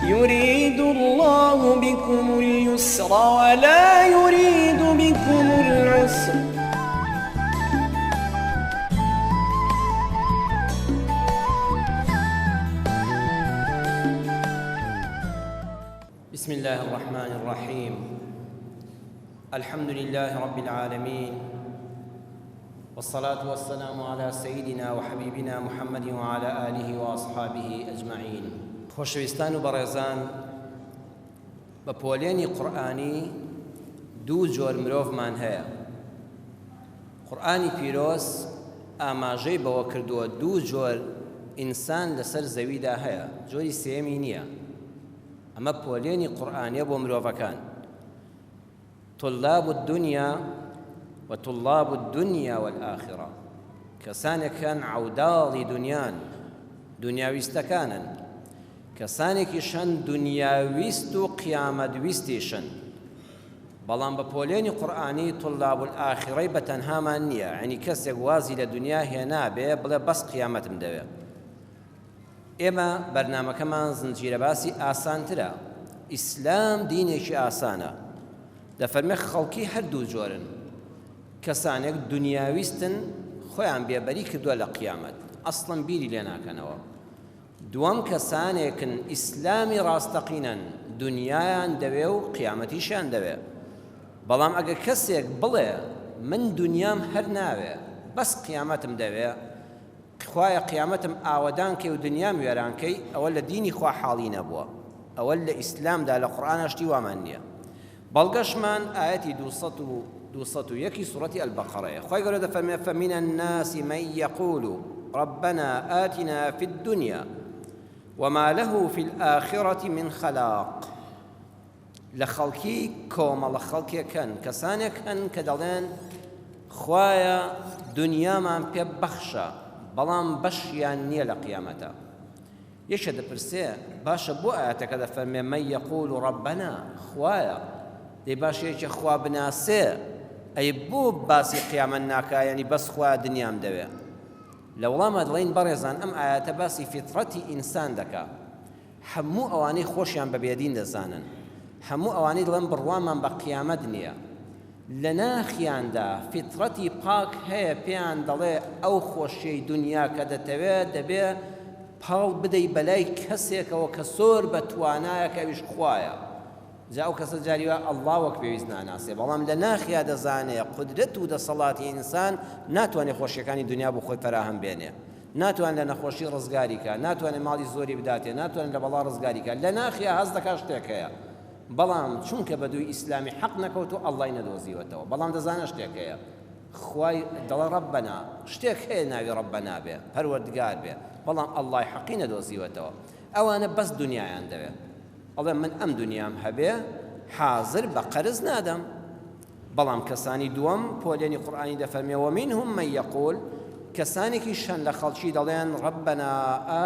يريد الله بكم اليسر ولا يريد بكم العسر. بسم الله الرحمن الرحيم. الحمد لله رب العالمين، والصلاة والسلام على سيدنا وحبيبنا محمد وعلى آله وأصحابه أجمعين. خۆشەویستان و بەڕێزان، بە پۆلێنی قورئانی دوو جۆر مرۆڤمان هەیە. قورئانی پیرۆز ئاماژەی بەوە کردووە دوو جۆر ئینسان لەسەر زەویدا هەیە، جۆری سێمی نییە. ئەمە پۆلێنی قورئانیە بۆ مرۆڤەکان. طلاب الدنيا وطلاب الدنيا والآخرة، کەسانێکیان عەوداڵی دنیان، دنیاویستەکانن، کەسانێکیشان دنیاویست و قیامەتویستیشن. بەڵام بە پۆلێنی قورئانی طلاب الآخرەی بەتەنهامان نییە، یعنی کەسێک وازی لە دنیا هێنابێ بڵێ بەس قیامەتم دەوێت. ئێمە بەرنامەکەمان زنجیرە باسی ئاسانترە. ئیسلام دینێکی ئاسانە. دەفەرمێ خەڵکی هەردوو جۆرن. کەسانێک دنیاویستن، خۆیان بێبەری کردووە لە قیامەت، ئەسڵەن بیری لێ ناکەنەوە. دووەم کەسانێکن ئیسلامی ڕاستەقینەن، دنیایان دەوێ و قیامەتیشیان دەوێ. بەڵام ئەگەر کەسێک بڵێ من دنیام هەر ناوێ، بەس قیامەتم دەوێ، خوایە قیامەتم ئاوەدان کەی و دنیام وێرانکەی، ئەوە لە دینی خوا حاڵی نەبووە، ئەوە لە ئیسلامدا لە قورئان شتی وامان نییە. بەڵگەشمان ئایەتی 201 سوورەتی البەقەرەیە. خوای گەورە دەفەرمێ فەمین الناس من يقول ربنا آتنا في الدنيا وما له في الآخرة من خلاق. لە خەڵکی کۆمەڵە خەڵکێکن، کەسانێکن کە دەڵێن خوایە دنیامان پێ بەخشە، بەڵام بەشیان نییە لە قیامەتە. یەکێ دەپرسێ باشە بۆ ئاەتەکە دەفەرمێ من يقول ربنا، خوایە دەی باشەیەکێ خوا بناسێ، ئەی بۆ باسی قیامەت ناکا، یعنی بەس خوا دنیام دەوێ. لە وەڵامە دڵێن بەڕێزان ئەم ئاەتە باسی فیترەتی ئینسان دەکا. هەموو ئەوانەی خۆشیان بە بێدین دەزانن، هەموو ئەوانەی دڵێن بڕوامان بە قیامەت نییە، لە ناخیاندا فیترەتی پاک هەیە، پێیان دەڵێ ئەو خۆشیەی دنیا کە دەتەوێت دەبێ پاڵ بدەی بەلای کەسێکەوە کە زۆر بە توانایە کە ئەویش خوایە. جا ئەو کەسە جاریوە ئەڵڵا وەک پێویست ناناسێ، بەڵام لە ناخیا دەزانێ قودرەت و دەسەڵاتی ئینسان ناتوانێت خۆشیەکانی دنیا بۆ خۆی فەراهەم بێنێ، ناتوانێت لە نەخۆشی ڕزگاری کە، ناتوانێت ماڵی زۆری بداتێ، ناتوانێت لە بەڵا ڕزگاری کە، لە ناخیا هەست دەکا شتێک هەیە. بەڵام چونکە بە دووی ئیسلامی حەق نەکەوتو ئەڵڵای نەدۆزیوەتەوە، بەڵام دەزانە شتێک هەیە، خوای دەڵێ ڕەببەنا، شتێک هەیە ناوی ڕەببەنا بێ، پەروەردگار بێ، بەڵام ئەڵڵای حەقی نەدۆزیوەتەوە. ئەوانە بەس دنیایان دەوێت، ئەڵێ من ئەم دنیام هەبێ حاضر بە قەرز نادەم. بەڵام کەسانی دووەم پۆلێنی قورئانی دەفەرمێ ومنهم من يقول، کەسانێکی شەن لە خەڵکی دەڵێن ربنا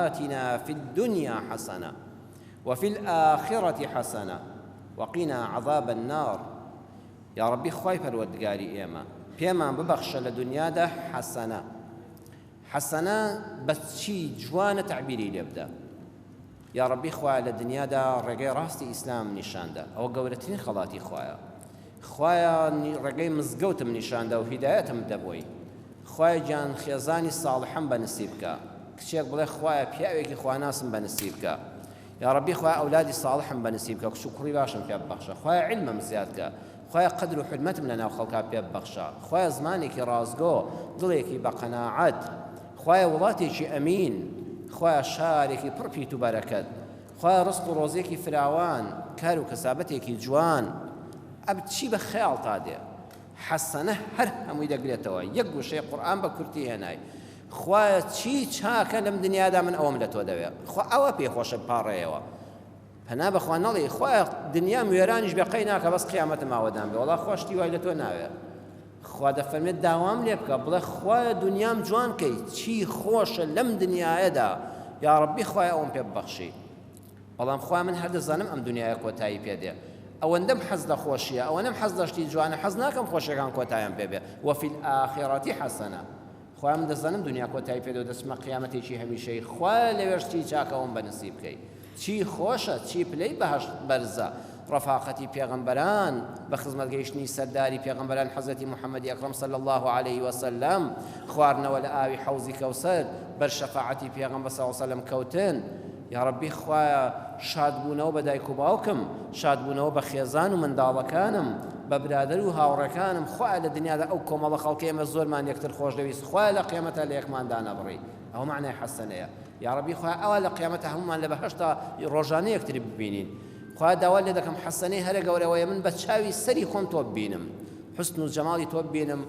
آتنا في الدنيا حسنة وفي الآخرة حسنة وقنا عذاب النار. یا ربی خوای پەروەردگاری ئێمە پێمان ببەخشە لە دنیادا حەسەنە. حەسەنە بە چی جوانە تعبیری لێ بدە. یا ربی خوایە لە دنیادا ڕێگەی ڕاستی ئیسلام نیشاندا، ئەوە گەورەترین خەڵاتی خوایە. خوایە ڕێگەی مزگەوتم نیشاندا و هیدایەتم دەبۆی. خوایە گیان خێزانی ساڵحەم بەنسیب بکە، کچێک بڵێ خوایە پیاوێکی خواناسم بەنسیب بکە. یا ربی خوایە ئەولادی ساڵحم بەنسیب بکە، کچ و کوڕی باشم پێ ببەخشە. خوایە عیلمم زیاد بکە، خوایە قەدر و حورمەتم لەناو خەڵکا پێ ببەخشە. خوایە زمانێکی ڕازگۆ، دڵێکی بە قەناعەت، خوایە وڵاتێکی ئەمین، خوایە شارێکی پڕ پیت و بەرەکەت، خوایە ڕزق و ڕۆزێکی فراوان، کار و کەسابەتێکی جوان. ئەب چی بە خەیاڵ تا دێ؟ حەسەنە هەر هەمووی دەگرێتەوە، یەک گوشەی قورئان بە کورتی هێنای. خوایە چی چاکە لەم دنیادا من ئەوەم لە تۆ دەوێت، خوا ئەوە پێخۆشە پاڕێەوە. پەنا بەخوا نەڵێ خوایە دنیام وێرانیش بێقەی ناکە، بەس قیامەتم ئاوەدان بێ، وەڵا خۆشتی وای لە تۆ ناوێت. خوا دەفەرمێت داوام لێ بکە، بڵێ خوایە دنیام جوان کەی، چی خۆشە لەم دنیایەدا، یا ربی خوایە ئەوم پێ ببەخشی. بەڵام خوا من هەر دەزانم ئەم دنیایە کۆتایی پێدێ، ئەوەندەم حەز لە خۆشیە، ئەوەندەم حەز لە شتی جوانە، حەز ناکەم خۆشیەکان کۆتاییان پێ بێ. وفی الآخرة حەسەنە، خوا من دەزانم دنیا کۆتایی پێدێ و دەچمە قیامەتێکی هەمیشەی، خوا لەوێ شتی چاکەوەم بەنسیب بکەی، چی خۆشە چی پلەی بەهەشت بەرزە ڕەفاقەتی پێغەمبەران بە خزمەتگەیشتنی سەرداری پێغەمبەران حەزرەتی محەممەدی ئەکرەم صلی الله عليه وسلم خواردنەوە لە ئاوی حەوزی کەوسەر بەر شەفاعەتی پێغەمبەر صلی الله عليه وسلم کەوتن یا ڕەبی خوایە شادبوونەوە بە دایک و باوکم شادبوونەوە بە خێزان و منداڵەکانم بە برادر و هاوڕەکانم خوایە لە دنیادا ئەو کۆمەڵە خەڵکی ئێمە زۆرمان یەکتر خۆش دەویست خوایە لە قیامەتە لە یەکماندا نەبڕی ئەو معنای حەسەنەیە یا ڕەبی خوایە ئەوە لە قیامەتە هەمومان لە بەهەشتا ڕۆژانە یەکتری ببینین خوایە داوا لێ دەکەم حەسەنەی هەرە گەورەوەیە من بە چاوی سەری خۆم تۆ ببینم حسن و جەماڵی تۆ ببینم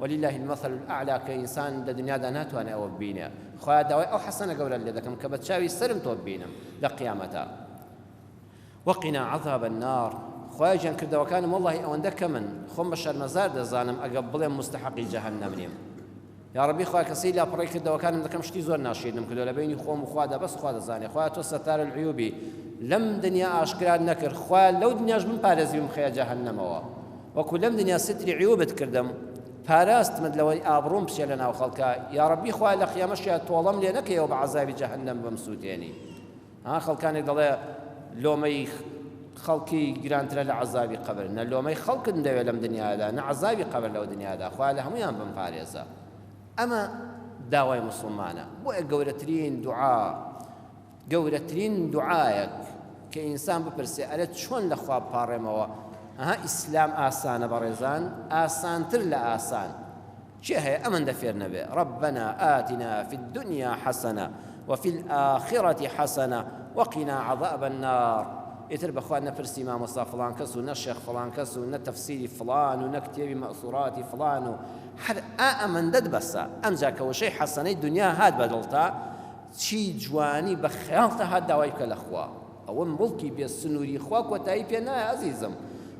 ولله المثل الأعلى كإنسان لە دنیادا ناتوانێت ئەوە ببینێ خوایە داوای ئەو حەسەنە گەورە لێ دەکەم کە بە چاوی سەرم تۆ ببینم لە قیامەتە وقنا عذاب النار خوای جان کردەوەکانم وەڵڵاهی ئەوەندە کە من خۆم بە شەرمەزار دەزانم ئەگە بڵێم مستحقی جەهەنەم نیم یا ڕەبی خوای کەسەی لاپەڕی کردەوەکانم دەکەم شتی زۆر ناشیدم کردو لە بینی خۆم و خوادا بەس خوا دەزانێ خوای تۆ سەتار العیوبی لەم دنیا ئاشکرا نەکرد خوای لەو دنیاش من پارێزی بمخەیە جەهەنەمەوە وەکو لەم دنیا ستری عیوبت کردم پاراستمت لەوەی ئابڕوم بچێ لە ناو خەڵکە یا ڕەبی خوای لە قیامەشیا تۆڵەم لێ نەکەیەوە بە عەزابی جەهەنەم بمسووتێنی ها خەڵکانێک دەڵێ لۆمەی خەڵکی گرانترە لە عەزابی قەبر نە لۆمەی خەڵکت دەوێت لەم دنیادا نە عەزابی قەبر لەو دنیادا خوای لە هەمویان بمپارێزە ئەمە داوای موسڵمانە بۆیە گەورەترین دوعایەک کە ئینسان بپرسێ ئەرێ چۆن لە خوا بپاڕێمەوە ئەها ئیسلام ئاسانە بەڕێزان ئاسانتر لە ئاسان چێ هەیە ئەمەندە فێر نەبێ ربنا آتنا في الدنيا حسنة وفي الآخرة حسنة وقنا عذاب النار ئیتر بەخوا نەپرسی مامۆستا فڵان کەس و نە شێخ فڵان کەس و نە تەفسیری فڵان و نە کتێبی مەئسووراتی فڵان و هەر ئەمەندەت بەسە ئەمجا کە وشەی حەسەنەی دنیا هات بەدڵتا چی جوانی بە خەیاڵتە هات داوای بکە لە خوا ئەوە مڵکی بێ سنووری خوا کۆتایی پێ نایە عەزیزم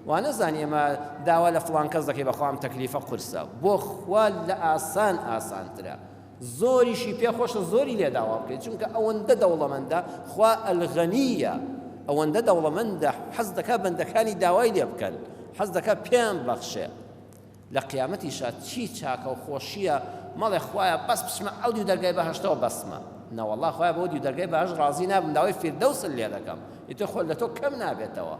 وا نەزانی ئێمە داوا لە فڵان کەس دەکەی بەخوام تەکلیفە قورسە بۆ خوا لە ئاسان ئاسانترە زۆریشی پێ خۆشە زۆری لێ داوا بکەیت چونکە ئەوەندە دەوڵەمەندە خوا ئەلغەنیە ئەوەندە دەوڵەمەندە حەز دەکا بەندەکانی داوای لێ بکەن حەز دەکا پێیان بەخشێ لە قیامەتیشا چی چاکە و خۆشیە مەڵێ خوایە بەس بچمە ئەو دیو دەرگای بەهەشتەوە بەسمە نەوەڵڵا خوایە بۆ دیو دەرگای بەهەشت ڕازی نابم داوای فیردەوسن لێ دەکەم ئیتر خۆ لە تۆ کەم نابێتەوە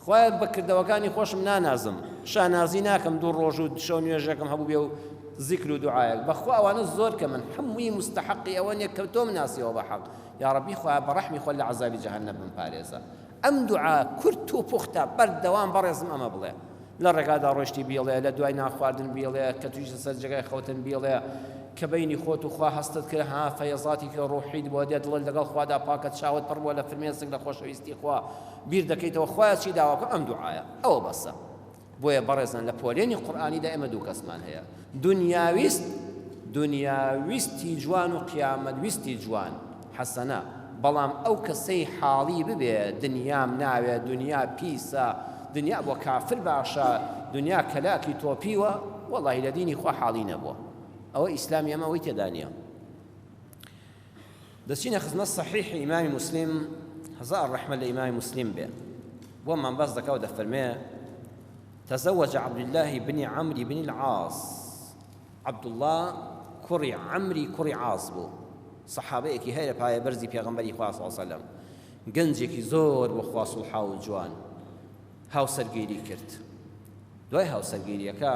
خوایە بەکردەوەکانی خۆشم نانازم شانازی ناکەم دوو ڕۆژ و شەو نوێژەکەم هەبوو بێ و ذیکر و دوعایەک بەخوا ئەوانە زۆر کە من هەمووی مستحقی ئەوە نیە کە تۆ مناسیەوە بە حەق یا ڕەبی خوایە بەڕەحمی خۆ لە عەزابی جەهەنەم بمپارێزە ئەم دوعا کورت و پوختە بەردەوام بەڕێزم ئەمە بڵێ لە ڕێگادا ڕۆشتی بیڵێ لە دوای ناخواردن بیڵێ کە تویشە سەر جێگای خەوتن بیڵێ کە بینی خۆت و خوا هەستت کرد ها فەیەزاتی کە ڕوحیت بۆ دێت دڵت لەگەڵ خوادا پاکت چاوت پڕ بووە لە فرمێسک لە خۆشەویستی خوا بیر دەکەیتەوە خوایە چی داوا بکە ئەم دوعایە ئەوە بەسە بۆیە بەڕێزان لە پۆلێنی قورئانیدا ئێمە دوو کەسمان هەیە دنیاویستی جوان و قیامەتویستی جوان حەسەنە بەڵام ئەو کەسەی حاڵی ببێ دنیام ناوێ دنیا پیسە دنیا بۆ کافر باشە دنیا کەلاکی تۆپیوە وەڵڵاهی لە دینی خوا حاڵی نەبووە ئەوە ئیسلامی ئەمە ئەوەی تێدا نییە دەچینە خزمەت صحیحی ئیمامی موسلیم هەزار ڕەحمەت لە ئیمامی موسلیم بێ بۆمان باس دەکا و دەفەرمێ تزوج عبد الله بن عمرو بن العاص عبد الله کوڕی عەمری کوڕی عاص بوو سەحابەیەکی هەیە لە پایە بەرزی پێغەمبەری خوا صلی الله علیه وسلم گەنجێکی زۆر بۆ خوا سوڵحا و جوان هاوسەرگیری کرد دوای هاوسەرگیریەکە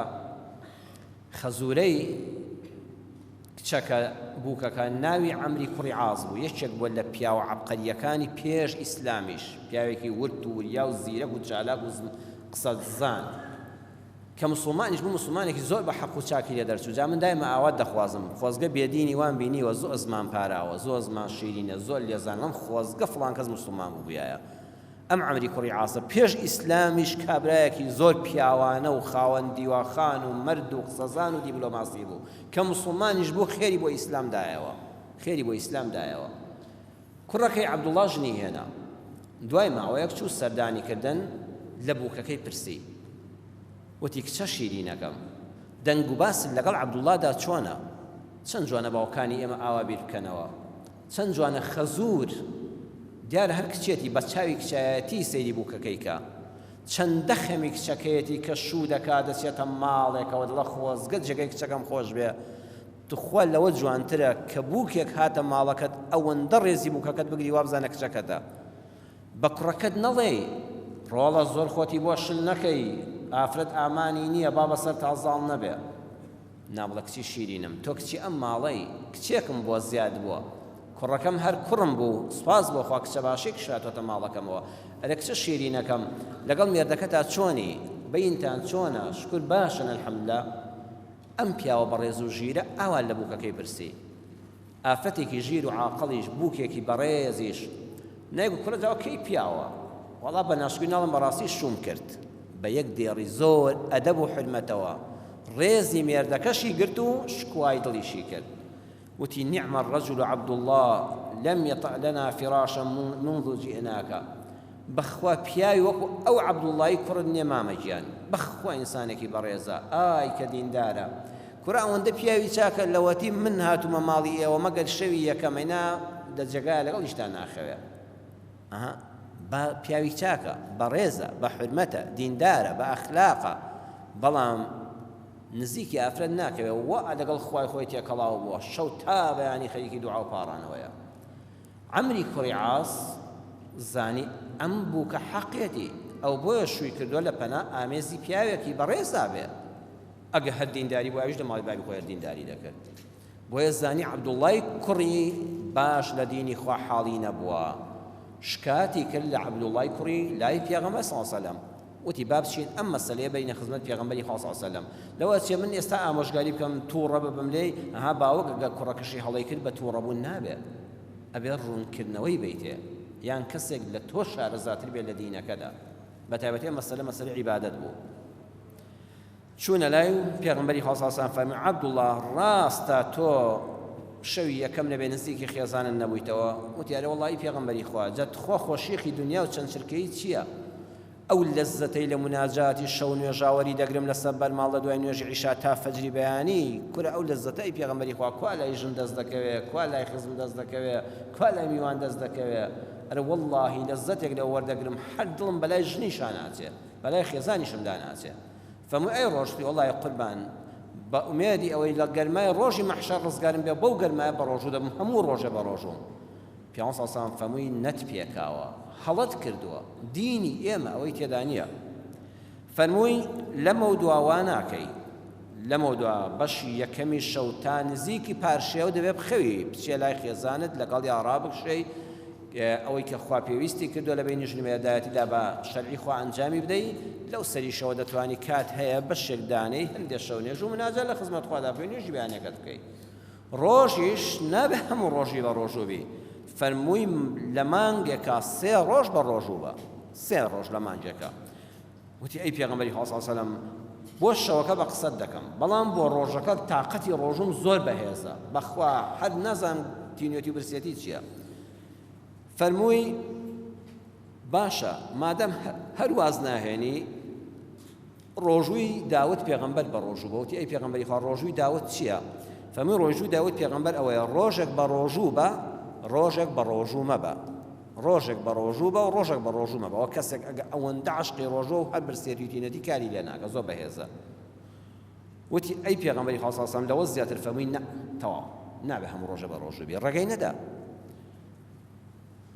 خەزوورەی کچەکە بووکەکە ناوی عەمری کوڕی عاص بوو یەکێک بووە لە پیاوە عەبقەریەکانی پێش ئیسلامیش پیاوێکی ورد و وریا و زیرەک و چالاک و قسە زان کە مسلمانیش بوو مسلمانێکی زۆر بە حەق و چاکی لێ دەرچوو جا من دایمە ئاوات دەخوازم خۆزگە بێدینی وان بینیوە زۆر زمان پاراوە زۆر زمان شیرینە زۆر لێزانم خۆزگە فڵان کەس مسلمان بووبوویایە ئەم عەمری کوڕی عاصە پێش ئیسلامیش کابرایەکی زۆر پیاوانە و خاوەن دیواخان و مرد و قسەزان و دیبلۆماسی بوو کە مسلمانیش بوو خێری بۆ ئیسلام دایەوە کوڕەکەی عەبدوڵڵا ژنی هێنا دوای ماوەیەک چوو سەردانی کردن لە بووکەکەی پرسی وتی کچە شیرینەکەم دەنگ و باسم لەگەڵ عەبدوڵڵادا چۆنە چەند جوانە باوکانی ئێمە ئاوا بیر بکەنەوە چەند جوانە خەزوور دیارە هەر کچێتی بە چاوی کچایەتی سەیری بووکەکەی کە چەندە خەمی کچەکەیەتی کە شوو دەکا دەچێتە ماڵێکەوە دڵە خۆزگەت جێگەی کچەکەم خۆش بێ توخوا لەوە جوانترە کە بووکێک هاتە ماڵەکەت ئەوەندە ڕێزی بووکەکەت بگری وابزانە کچەکەتە بە کوڕەکەت نەڵێ ڕۆڵە زۆر خۆتی بۆ شل نەکەی ئافرەت ئامانی نییە با بەسەر تازاڵ نەبێ نابڵە کچی شیرینم تۆ کچی ئەم ماڵەی کچێکم بۆ زیاد بووە کوڕەکەم هەر کوڕم بوو سوپاس بۆ خوا کچە باشی کشاتۆتە ماڵەکەمەوە ئەرە کچە شیرینەکەم لەگەڵ مێردەکەتا چۆنی بەینتان چۆنە شکر باشن الحەمدوللا ئەم پیاوە بەڕێز و ژیرە ئاوا لە بووکەکەی پرسی ئافرەتێکی ژیر و عاقڵیش بووکێکی بەڕێزیش نایگو کوڕە جاوە کەی پیاوە وەڵا بە ناشکوی ناڵم بەڕاستی شوم کرد بە یەک دێڕی زۆر ئەدەب و حرمەتەوە ڕێزی مێردەکەشی گرت و شکوای دڵیشی کرد وتی نعم الرجل عبد الله لم يطع لنا فراشا منذ جئناك بخوا پیاوی وەکو ئەو عەبدوڵڵای کوڕت نییە مامەگیان بەخوا ئینسانێکی بەڕێزە ئای کە دیندارە کوڕە ئەوەندە پیاوی چاکە لەوەتی من هاتوومە ماڵی ئێوە مەگەر شەوی یەکەمەینا دەجێگایە لەگەڵیشتان ناخەوێ بە پیاوی چاکە بەڕێزە بە حرمەتە دیندارە بە ئەخلاقە بەڵام نزیکی ئافرەت ناکەوێ وا لەگەڵ خوای خۆی تێکەڵاو بووە شەو تا بەیانی خەریکی دوعا و پاڕانەوەیە عەمری کوڕی عاس زانی ئەم بووکە حەقێتی ئەو بۆیە شووی کردووە لە پەنا ئامێزی پیاوێکی بەڕێزا بێ ئەگە هەر دینداری بۆ ئەویش لە ماڵی بابی خۆی دینداری دەکرد بۆیە زانی عەبدوڵڵای کوڕی باش لە دینی خوا حاڵی نەبووە شکاتی کرد لە عەبدوڵڵای کوڕی لای پێغەمبەر صلی الله علیه وسلم وتی با بچین ئەم مەسەلەیە بینە خزمەت پێغەمبەری خوا صلی الله علیه وسلم لەوە چێ من ئێستا ئامۆژگاری بکەم تووڕە ببم لێی ئەها باوەک ئەگە کوڕەکەشی هەڵەی کرد بە تووڕەبوون نابێت ئەبێ ڕوونکردنەوەی بیتێ یان کەسێک لە تۆ شارەزاتر بێت لە دینەکەدا بە تایبەتی مەسەلە عیبادەت بوو چوونە لای پێغەمبەری خوا صلی الله علیه وسلم فەرمووی عەبدوڵڵاه ڕاستە تۆ شەوی یەکەم لەبێ نزیکی خێزانت نەبوویتەوە وتی ئەرێ وەڵڵی پێغەمبەری خوا جەت خۆ خۆشیێکی دنیا و چەند چرکەی چییە ئەو لەززەتەی لە مناجاتی شەو نوێژاوەری دەگرم لەسەر بەرماڵ لە دوای نوێژی عیشا تا فەجری بەیانی کورە ئەو لەززەتەی پێغەمبەری خوا کوا لای ژن دەست دەکەوێت کوا لای خزم دەست دەکەوێت کوا لای میوان دەست دەکەوێت ئەرە وەڵڵاهی لەززەتێک لە وەردەگرم هەر دڵم بەلای ژنیشان ناچێت بەلای خێزانیشمدا ناچێت فەرمووی ئەی ڕۆژتی وەڵڵای قوربان بە ئومێدی ئەوەی لە گەرمای ڕۆژی مەحشەر ڕزگارم بێ بەو گەرمایە بە ڕۆژوو دەبم هەموو ڕۆژە بە ڕۆژوم پیامبەر صلی الله علیه و سلم فەرمووی نەت پێکاوە هەڵەت کردووە دینی ئێمە ئەوەی تێدا نییە فەرمووی لەمە دوا وا ناکەی لەمە دوا بەشی یەکەمی شەو تا نزیکی پارشێو دەبێ بخەوی بچێ لای خێزانت لەگەڵ یاڕا بکشەی ئەوەی کە خوا پێویستی کردووە لە بینی ژنی مێردایەتیدا بە شەرعی خوا ئەنجامی بدەی لەو سەری شەوە دەتوانی کات هەیە بەشێک دانەی هەندێک شەو نێژ و مناجات لە خزمەت خوادا بکەی نوێژی بەیانێکت بکەی ڕۆژیش نابێ هەموو ڕۆژی بە ڕۆژوو بی فەرمووی لە مانگێکە 3 ڕۆژ بە ڕۆژوو بە 3 ڕۆژ لە مانگێکە وتی ئەی پێغەمبەری خوا صلی الله علیه و سلم بۆ شەوەکە بە قسەت دەکەم بەڵام بۆ ڕۆژەکە تاقەتی ڕۆژوم زۆر بەهێزە بەخوا حەد نەزانم تینوێتی و برسێتی چییە فەرمووی باشە مادەم هەر واز ناهێنی ڕۆژووی داوت پێغەمبەر بە ڕۆژوو بە وتی ئەی پێغەمبەری خوا ڕۆژووی داوت چییە فەرمووی ڕۆژووی داوت پێغەمبەر ئەوەیە ڕۆژێک بە ڕۆژوو بە ڕۆژێک بە ڕۆژوو مەبە ڕۆژێک بە ڕۆژوو بە و ڕۆژێک بە ڕۆژوو مەبە ئەوە کەسێک ئەگە ئەوەندە عەشقی ڕۆژۆ و هەر برسێتی تینەتی کاری لێ ناکە زۆر بەهێزە وتی ئەی پێغەمبەری خوا صلی الله علیه و سلم لەوە زیاتر فەرمووی نە تەواو نابێ هەموو ڕۆژە بە ڕۆژوو بی ڕێگەی نەدا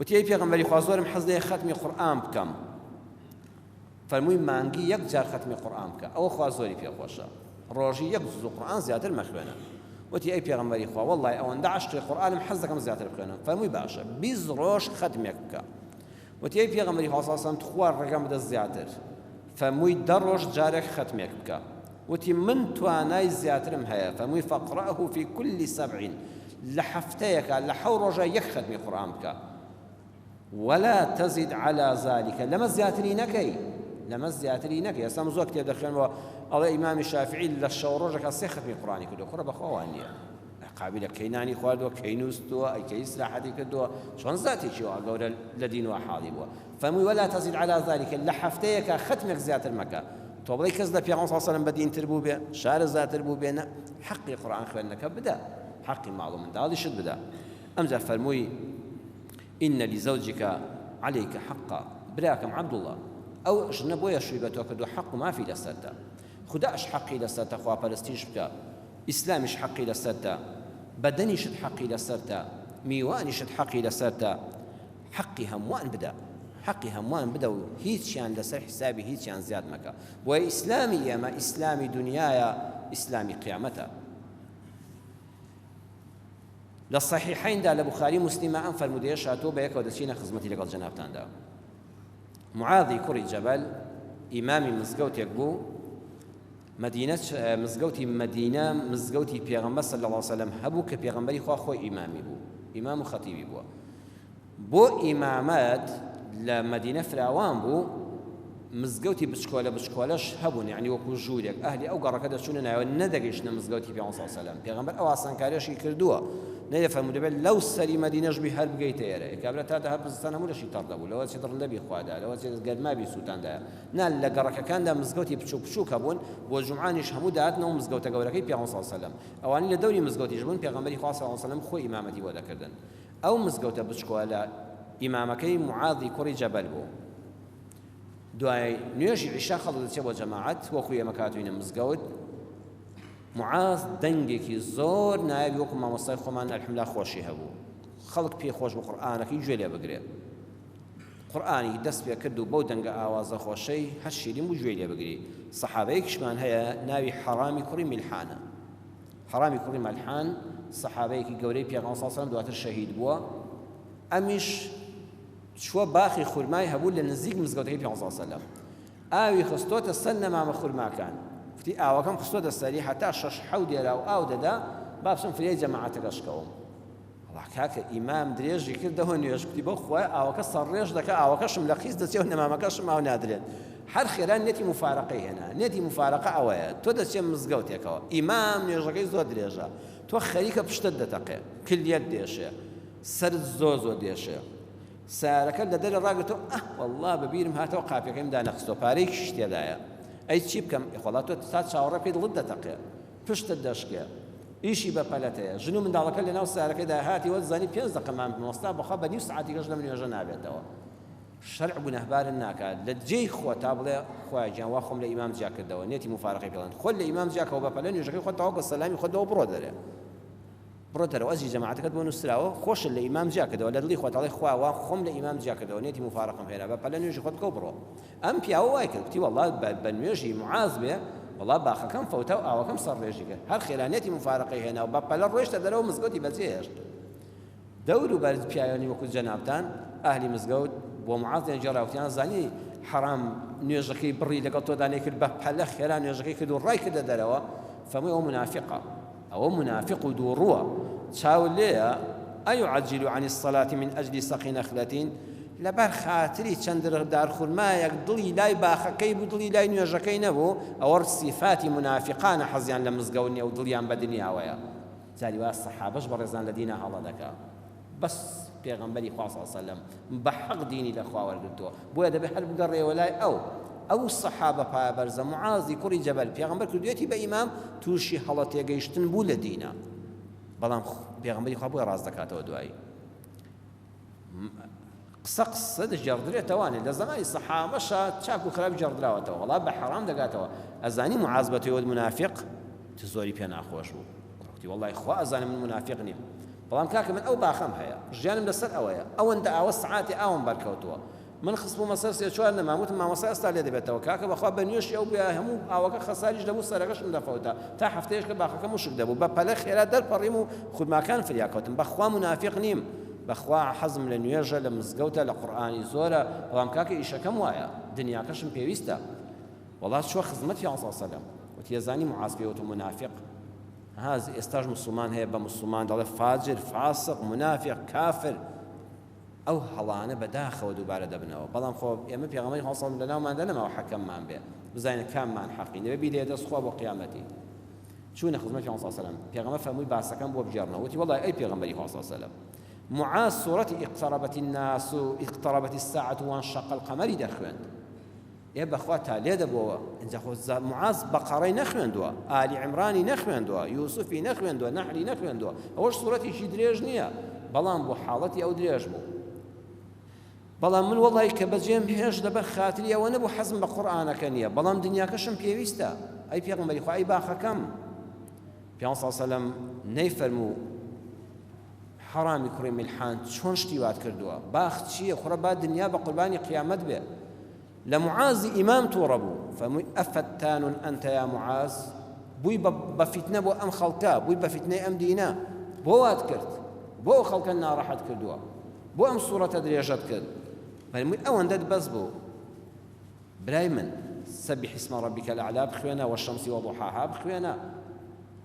وتی ئەی پێغەمبەری خوا زۆرم حەز لێیە خەتمی قورئان بکەم فەرمووی مانگی یەک جار خەتمی قورئان بکە ئەوە خوا زۆری پێخۆشە ڕۆژی یەک جوزو قورئان زیاتر مەخوێنە وتی ئەی پێغەمبەری خوا وەڵڵای ئەوەندە عەشقی قورئانم حەز دەکەم زیاتر بخوێنم فەرمووی باشە 20 ڕۆژ خەتمێک بکە وتی ئەی پێغەمبەری خوا صلی الله علیه و سلم خوا ڕێگەم بدە زیاتر فەرمووی 10 ڕۆژ جارێک خەتمێک بکە وتی من توانای زیاترم هەیە فەرمووی فەقرأه في كل 7 لە هەفتەیەکە لە 7 ڕۆژە یەک خەتمی قورئان بکە ولا تزد على ذلك لما زياتري نكي ئێستا زۆر کتێب دەخوێنەوە ئەڵێ ئیمامی شافعی لە شەو ڕۆژێکە 3 ختمی قورئانی کردووە کوڕە بەخۆوان نییە قابلە کەینانی خواردووە کەی نووسیوە ئەیکەی ئیسراحەتی کردووە چۆن زاتێکی وا گەورە لە دین و حاڵی بووە فەرمووی ولا تزد على ذلك لە هەفتەیەکە ختمێک زیاتر مەکە تۆ بڵێ کەس لە پێغەمبەر صلی الله علیه و سلم بەدینتر بوو بێ شارەزاتر بوو بێنە حەقی قورئان خوێندنەکە بدە حەقی ماڵ و منداڵیشت بدە ئەمجا فەرمووی إن لزوجك عليك حقا براكم عبد الله أو ژنە بۆیە شووی بە تۆ کردو حەق و مافی لەسەرتە خوداش حەقی لەسەرتە خواپەرستیش بکە ئیسلامیش حەقی لەسەرتە بەدەنیشت حەقی لەسەرتە میوانیشت حەقی لەسەرتە حەقی هەمووان بدە حەقی هەمووان بدە و هیچیان لەسەر حسابی هیچیان زیاد مەکە. بۆیە ئیسلامی ئێمە ئیسلامی دنیایە، ئیسلامی قیامەتە. لە صحیحیندا لە بوخاری موسلیمە ئەم فەرمودەیە شاتۆ بە یەکەوە دەچینە خزمەتی لەگەڵ جەنابتاندا. معاذی کوڕی جەبەل ئیمامی مزگەوتێک بوو، مزگەوتی مەدینە مزگەوتی پێغەمبەر صلی الله علیه وسلم هەبوو کە پێغەمبەری خوا خۆی ئیمامی بوو، ئیمام و خەتیبی بووە. بۆ ئیمامەت لە مەدینە فراوان بوو، مزگەوتی بچکۆلەش هەبوون، یعنی وەکو ژوورێک ئەهلی ئەو گەڕەکە دەچوونە ناوە نەدەگەیشتنە مزگەوتی پێغەمبەر صلی الله علیه وسلم. پێغەمبەر ئەو ئاسانکاریەشی کردووە، نەیەفەرموو دەبێت لەو سەری مەدینەش بی هەر بگەیتە ئێرە، کابرا تا هەر بزستان هەموو لەشی تەڕ دەبوو، لەوە چی دڕندەبی خوادا، لەوە چی گەرمابی سووتاندایە. نا لە گەڕەکەکاندا مزگەوتی بچووک هەبوون، بۆ جومعانیش هەموو داهاتنەوە مزگەوتە گەورەکەی پێغەمبەر صلی الله علیه وسلم. ئەوانی لە دەوری مزگەوتیش بوون، پێغەمبەری خوا صلی الله علیه وسلم خۆی ئیمامەتی بۆ دەکردن. ئەو مزگەوتە بچکۆلە ئیمامەکەی معاذی کوڕی جەبەل بوو. دوای نوێژی عیشا خەڵک دەچێت بۆ جەماعەت، وەکو ئێمە کاتوینە مزگەوت. معاذ دەنگێکی زۆر نایابی وەکو مامۆستای خۆمان ئەلحەمدولیلا خۆشی هەبوو، خەڵک پێخۆش بوو قورئانەکەی گوێ لێ بگرێت. قورئانی دەست پێ کرد و بەو دەنگە ئاوازە خۆشەی هەر شیرین بوو گوێ لێ بگری. سەحابەیەکیشمان هەیە ناوی حەرامی کوڕی میلحانە. حەرامی کوڕی میلحان سەحابەیەکی گەورەی پێغەمبەر صلی الله علیه وسلم دواتر شەهید بووە. ئەمیش چووە باخی خورمای هەبوو لە نزیک مزگەوتەکەی پێغەمبەر صلی الله علیه وسلم. ئاوی خستۆتە سەر نەمامە خورماکان، وتی ئاوەکەم خستۆتە سەری هەتا 6-7 دێرا و ئاو دەدا با بچم فریای جەماعەتەکە شکەوم. وڵا کاکە ئیمام درێژی کردەوە نوێژ، کوتی بۆ خوای ئاوەکە سەرڕێژ دەکا، ئاوەکەشم لە خیس دەچێت و نەمامەکەشم ئاو نادرێت. هەر خێران نێتی مفارەقەی هێنا، نێتی مفارەقە ئەوەیە تۆ دەچێت مزگەوتێکەوە، ئیمام نوێژەکەی زۆر درێژە، تۆ خەریکە پشتت دەتەقێ، کلیەت دێشێ، سەرت زۆر دێشێ، سارەکە لە دەرە ڕاگرتەوە وەڵڵا بەبیرم هاتەوە قاپیەکەیم دانەخستەوە پارەیەکیش تێدایە، ئەی چی بکەم؟ خۆڵات تۆ تا چاوەڕە پێی دڵت دەتەقێ، پشتت دەشکێ، ئیشی بەپەلەتەیە، ژن و منداڵەکە لەناو سارەکەیدا هاتی وە زانی 5 دقەمان مۆستا بەخوا بە نیو سعاتێکەش لەم نوێژە نابێتەوە. شەرع گونەهبارن ناکات لە جێی خۆ تا بڵێ خوای گیان وا خۆم لە ئیمام جیا کردەوە، نێتی مفارەقەی پێڵێن خۆت لە ئیمام جیاکەوە بەپەلە نوێژەکەی خۆت تەواو بە سەلامی خۆتەوە بڕۆ دەرێ، بڕۆ دەرەوە ئەزی جەماعەتەکەت بۆ نووسراوە خۆشت لە ئیمام جیا کردەوە، لە دڵی خۆت ئەڵێ خوا وا خۆم لە ئیمام جیا کردەوە، نێتی مفارەقەم هێنا بەپەلە نوێژی خۆت بکەو بڕۆ. ئەم پیاوە وای کرد، وتی وەڵڵا بە نوێژی معاذ بێ وەڵڵا باخەکەم فەوتە و ئاوەکەم سەرڕێژی کرد، هەر خێرانێتی مفارەقەی هێنا و بەپەلە ڕۆیشتە دەرەوە مزگەوتی بەجێهێشت. دەور و بەرز پیاوانی وەکو جەنابتان ئاهلی مزگەوت بۆ معاذ جێراوتیان زانی حرام نوێژەکەی بڕی لەگەڵ تۆ دانێ کرد بەپەلە خێران نوێژەکەی کرد و ڕای کردە دەرەوە، فەمووی ئەو منافقە، ئەوە منافق و دووڕووە، چاو لێیە ئەیعەجیل عن الصلاة من أجل سقی نەخلة لەبەر خاتری چەند دارخورمایەک دڵی لای باخەکەی بوو دڵی لای نوێژەکەی نەبوو، ئەوە صیفاتی منافقانە حەزیان لە مزگەوت نییە و دڵیان بە دنیاوەیە. جاری وا سەحابەش بەڕێزان لە دینە هەڵە دەکا، بەس پێغەمبەری خوا صلی الله علیه وسلم بە حەق دینی لە خوا وەرگرتووە، بۆیە دەبێت هەر بگەڕێەوە لای ئەو سەحابە پایەبەرزە معازی کوڕی جەبەل پێغەمبەر کردوێتی بە ئیمام تووشی هەڵە تێگەیشتن بوو لە دینە، بەڵام پێغەمبەری خوا بۆیە ڕاست دەکاتەوە دوایی. قسە دەجێڕدرێتەوانێت لە زمانی سەحابەشە چاک و خراپ جێڕدراوەتەوە، وەڵا بە حەرام دەگاتەوە. ئەزانی معاذ بە تۆیەوە منافق زۆری پێ ناخۆش بوو، وتی وەڵڵای خوا ئەزانم من منافق نیم، بەڵام کاکە من ئەو باخەم هەیە، ژیانم لەسەر ئەوەیە، ئەوەندە ئاوە سعاتی ئاوم بەرکەوتووە، من خستبوومە سەر 3-4 نەماموتم مامۆستا ئێستا لێ دەبێتەوە، کاکە بەخوا بە نوێشی ئەو بیا هەموو ئاوەکە خەساریش دەبوو سەرەکەشم دەفەوتە، تا هەفتەیەش کە باخەکەم وشک دەبوو، بە پەلە خێرا دەرپەڕیم و خورماکان فریاکەوتم، بەخوا منافق نیم، بەخوا حەزم لە نوێژە لە مزگەوتە لە قورئانی زۆرە، بەڵام کاکە ئیشەکەم وایە دنیاکەشم پێویستە. وەڵات چووە خزمەتی پێغەمبەر صلی الله علیه وسلم، وتی ئەزانی معاذ پێوتم منافق، هاز ئێستاش مسلمان هەیە بە مسلمان دەڵێ فاجر فاسق منافق کافر، ئەو هەڵانە بەداخەوە دووبارە دەبنەوە. بەڵام خۆ ئێمە پێغەمبەری خوا صلی الله علیه وسلم لەناوماندا نەماوە حەکەممان بێ بزانین کاممان حەقی نەبێ بیدێ دەست خوا بۆ قیامەتی. چوونە خزمەتی پێغەمبەر صلی الله علیه وسلم، پێغەمبەر فەرمووی باسەکەم بۆ بجێڕنەوە، وتی وەڵڵای ئەی پێغەمبەری خوا صلی الله علیه وسلم معاذ سوورەتی اقتربت الناس اقتربت الساعة وانشق القمر دەخوێند، ئێ بەخوا تا لێ دەبەوە ئینجا خۆ معاذ بەقەڕەی نەخوێندووە، ئالی عیمرانی نەخوێندووە، یوسفی نەخوێندووە، نەحلی نەخوێندووە، ئەوەش سوورەتێکی درێژ نییە، بەڵام بۆ حاڵەتی ئەو درێژ بوو. بەڵام من وەڵڵای کە بەجێم هێش لەبەر خاتری ئەوە نەبوو حەزم بە قورئانەکە نییە، بەڵام دنیاکەشم پێویستە، ئەی پێغەمبەری خوا ئەی باخەکەم. پێغەمبەر صلی الله علیه وسلم نەیفەرموو حەڕامی کوڕی میلحان چۆن شتی وات کردووە باخ چییە خوڕە با دنیا بە قوربانی قیامەت بێ لە معازی ئیمام تووڕە بوو فەرمووی ئەفەتانون ئەنتە یا معاز بووی بە فیتنە بۆ ئەم خەڵکە بووی بە فیتنەی ئەم دینە بۆ وات کرد بۆ خەڵکە ناڕەحەت کردووە بۆ ئەم سوورەتە درێژەت کرد فەرمووی ئەوەندەت بەس بوو برای من سەبح اسم ربك الأعلى بخوێنە والشمس وضحاها بخوێنە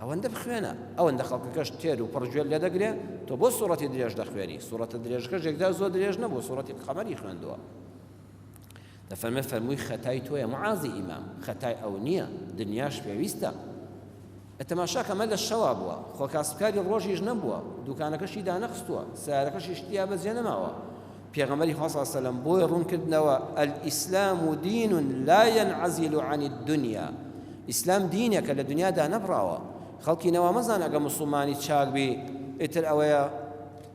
ئەوەندە بخوێنە ئەوەندە خەڵکەکەش تێر و پڕگوێل لێ دەگرێ تۆ بۆ سوورەتی درێژ دەخوێنی سوورەتە درێژەکەش یەکدا زۆر درێژ نەبوو سوورەتی قەمەری خوێندووە فەرمووی خەتای تۆیە معازی ئیمام خەتای ئەو نییە دنیاش پێویستە ئەتەماشا کەمە لە شەوا بووە خۆ کاسبکاری ڕۆژیش نەبووە دوکانەکەشی دانەخستووە سیارەکەشی شتیا بەجێ نەماوە پێغەمبەری خوا صلی الله علیه وسلم بۆی ڕوونکردنەوە الئیسلام دین لا ينعزل عن الدنيا ئیسلام دینێکە لە دنیادا نەبڕاوە خەڵکی نەوا مەزان ئەگە موسڵمانی چاک بی ئیتر ئەوەیە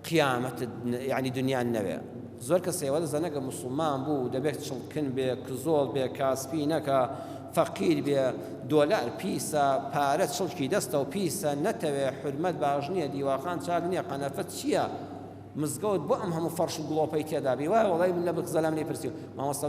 قیامەت یعنی دنیا نەوێ زۆر کەس ئێوە دەزانە ئەگە موسڵمان بوو دەبێت چڵکن بێ کزۆڵ بێ کاسپی نەکە فەقیر بێ دۆلار پیسە پارە چڵکی دەستە و پیسە نەتەوێ حرمەت باش نییە دیواخان چاک نییە قەنەفەت چییە مزگەوت بۆ ئەم هەموو فەرش و گڵۆپەی تێدا بی وایە وەڵای من لە بزەلام لێ پرسی مامۆستا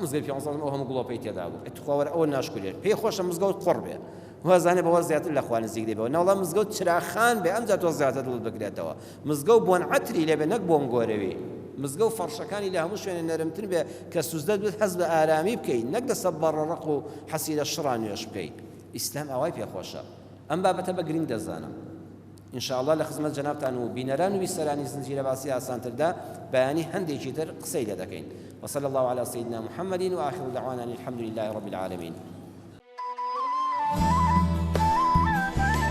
مزگەوت پێ ئەو هەموو گڵۆپەی تێدا بوو ئەتخواوەرە ئەوە ناشکرێت پێی خۆشە مزگەوت قڕ بێ وازانێ بەوە زیاتر لە خوا نزیک دەبێەوە ناوڵا مزگەوت چراخان بێ ئەمجا تۆ زیاتر دڵت بگرێتەوە مزگەوت بۆن عەتری لێ بێ نەک بۆم گۆرەوی مزگەوت فەرشەکانی لە هەموو شوێنە نەرمتر بێ کە سوزدەت بێت حەز بە ئارامی بکەیت نەک دەسە بەڕەڕق و حەسی لە شڕان نوێش بکەیت ئیسلام ئەوای پێخۆشە ئەم بابەتە بە گرنگ دەزانم إن شاء الله لخدمة جنابتان وبينران وبيسراني زنجير باسي آسان تردا بياني هندي شيتر قصيدة دكين وصلى الله على سيدنا محمد وآخر دعوانا الحمد لله رب العالمين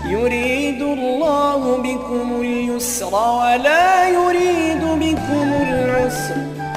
يريد الله بكم اليسر ولا يريد بكم العسر